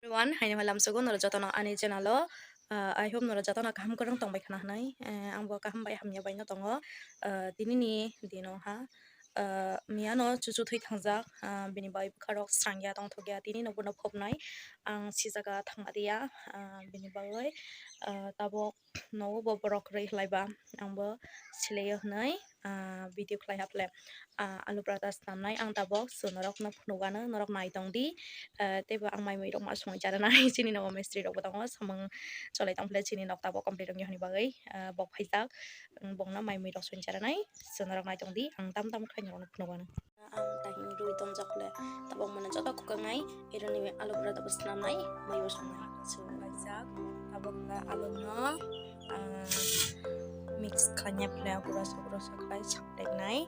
Everyone, hai malam sugun nora jatana ani channel. I hope nora jatana kaham korang tong bai khana hanai. Ang bo kaham bai hamnya bai no tongo. Tini ni dino ha. Miano cucu thui thangjak. Bini bai bukharok strangya tong thogya tini no bono phopnai. Ang sijaga thangma dia. Bini bai tabo no bo borok rei hlaiba. Ang bo sileo hnai. Video khlai haple. Alo Paratha snamnai ang tabok so norok no phunugano norok nai tongdi. Teba ang mai rok ma song jara nai chini no mistri rok batang samang cholai tangple chini nok tabok complete rong yahni bagai bok phaijak bong na mai rok song jara nai so norok nai tongdi ang tam khlai no phunugano ang tahin rui tong jakle tabok mana jota kukangai ironi Alo Paratha snamnai mai bo song nai so phaijak tabok la alo no mix khlanya ple gurasa khlai chaptek nai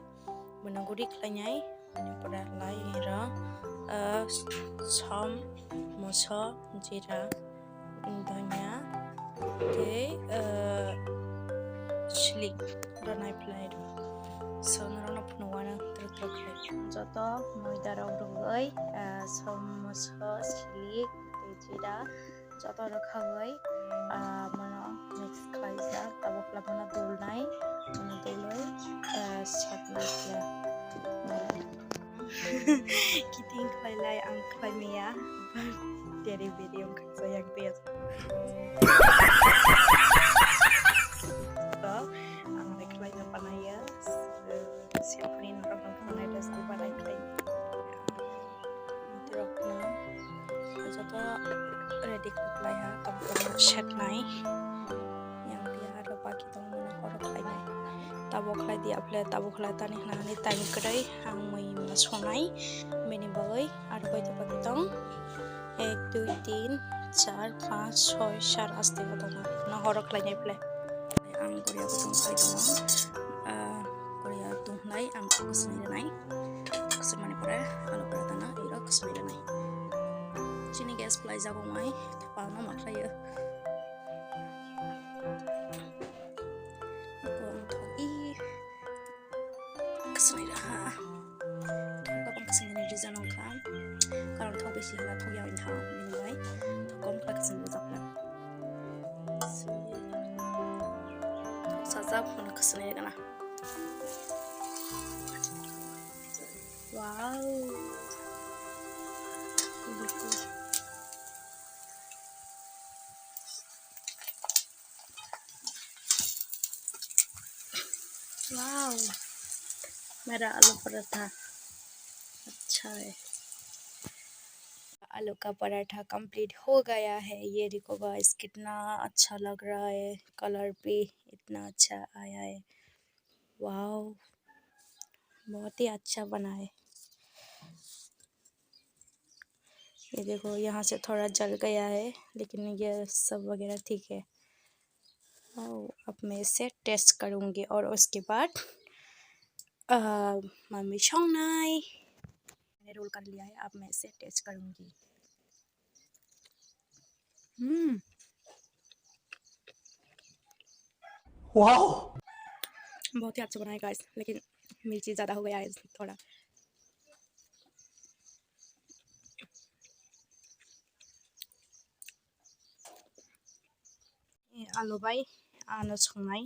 menangguri khlanyai pada lai ra som moso jira dhania te chili ranai play so narana phnuwana truk joto moida rok dongoi som moso chili te jira joto rakhagai mano mix khaisa tabokla mana dolnai mana doloi setnai kiting khailai ang khaimia dari video khaksa yang tes so ang reklai na panaya siaprin orang panai das panai klai drop na joto ready khlai ha kampung set nai yang dia ada bagi tong mana korok klai nai tabok khlai dia ple tabok khlai tani nani time kadai ang mai sonai meni bagai ar bai to patitong 1 2 3 4 5 6 7 aste batong na horok lai nai ple ang korea batong khai tong korea tung nai ang kusmai nai kusmani pore Alo Paratha na ira kusmai nai chini gas plai jago mai pa na ma khai kusmai ha kasini reason ong kham karon thok besi hala thok yaw in thang min mai thokom khlak sin japla so sajap mana kasini kana wow wow मेरा आलू पराठा अच्छा है आलू का paratha complete हो गया है ये देखो गाइस कितना अच्छा लग रहा है कलर भी इतना अच्छा आया है वाओ बहुत ही अच्छा बना है ये देखो यहाँ से थोड़ा जल गया है लेकिन ये सब वगैरह ठीक है अब मैं इसे टेस्ट करूँगी और उसके बाद मम्मी शोंगनाई मैंने रोल कर लिया है अब मैं इसे टेस्ट करूंगी वाओ बहुत ही अच्छा बनाया गाइस लेकिन मिर्ची ज़्यादा हो गया है थोड़ा आलू बाई आनो संनाय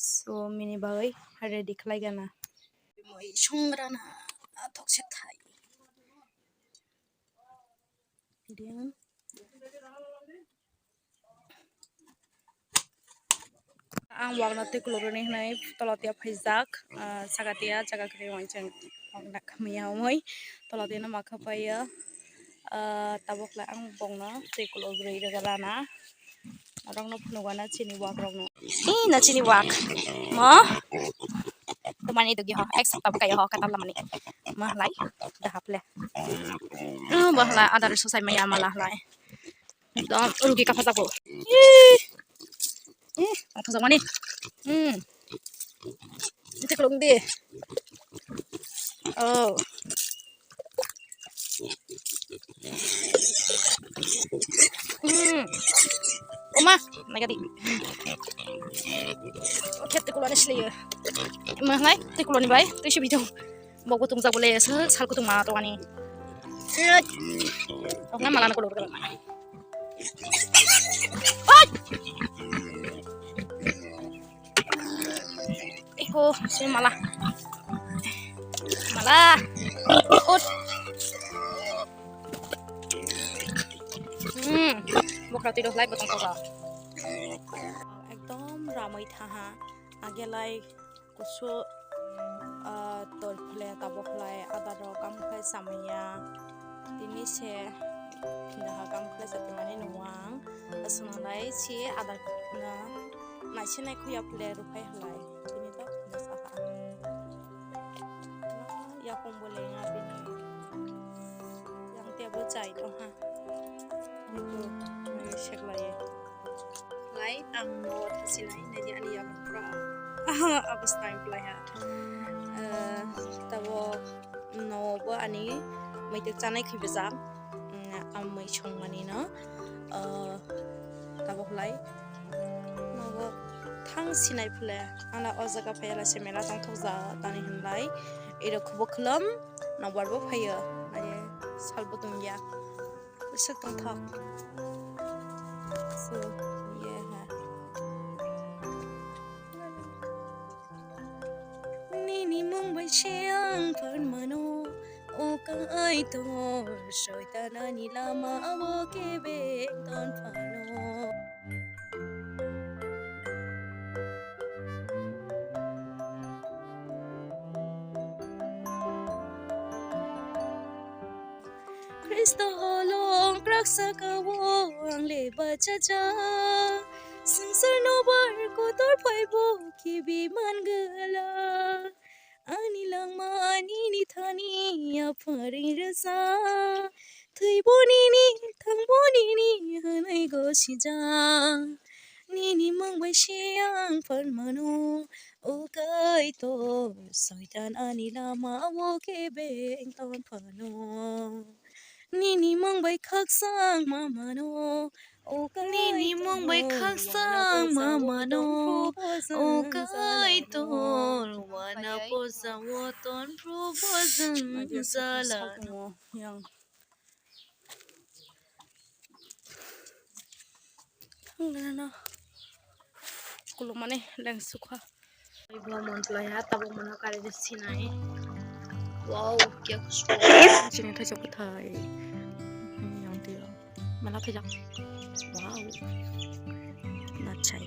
so mini bagai ready khlaigana moi songrana thoksok thai dian ang wagna te kuloroni hnai tolatia phaijak sagatia jaga kre wanchang ongna khamiya moi tolatia na makha paya tabokla ang bongna te kuloroi regalana orang no phunugana chini wak rokno na chini wak mo temani itu giho eksak tab kayo ho katam lamani mah lai dah haple bahla ada resusai maya malah lai dom rugi ka phatago aku zamani itu kelung di oh Oma, nagadi. Okay, tikulo na sila. Mahlay, tikulo ni bay. Tu siya bitaw. Bago tung sa gulay, sal ko tung mga to ani. nggak malah aku lupa mana. Oh, sih malah. Oh, bukan tidur lagi betul kok. Ekdom ramai thaha, agelai kusut tol play tabok play ada rokam play samanya. Tini se pindah kam play satu mana nuang, asalnya si ada na masih naik kuya play rupai play. Tini tak pindah saha. Ya kumpulnya bini yang tiap bocah itu ha. Itu seklai ang no thasinai nadi ani ya pra abas time play ha tabo no bo ani mai te chanai khibeza am mai chongmani na tabo hlai no bo thang sinai phule ala ojaga phayala semela tang thoja tani hinlai ero khubo khlam na warbo phaya ani salbo tungya sak tang thak so Siang permano o kai to soitana ni lama abo kebe ton pano Kristo holong praksa kawo ang leba chacha sangsar no bar ko tor phaibo kibi mangala Ani lang mani ni thani ya phari rasa thui boni ni thang boni ni hanai go sija ni ni mang bai siang phan mano o kai to soitan ani lama wo ke beng ton phano ni ni mang bai khak sang ma mano o kai mong bai khak sang ma mano o kai to wana posa wo ton pro bozang sala yang ngana kulo mane leng sukha ibo mon playa tabo mana kare sinai wow kya khushbu chini tha chok thai yang dia mala phajak wow nachai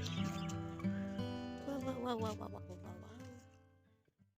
wow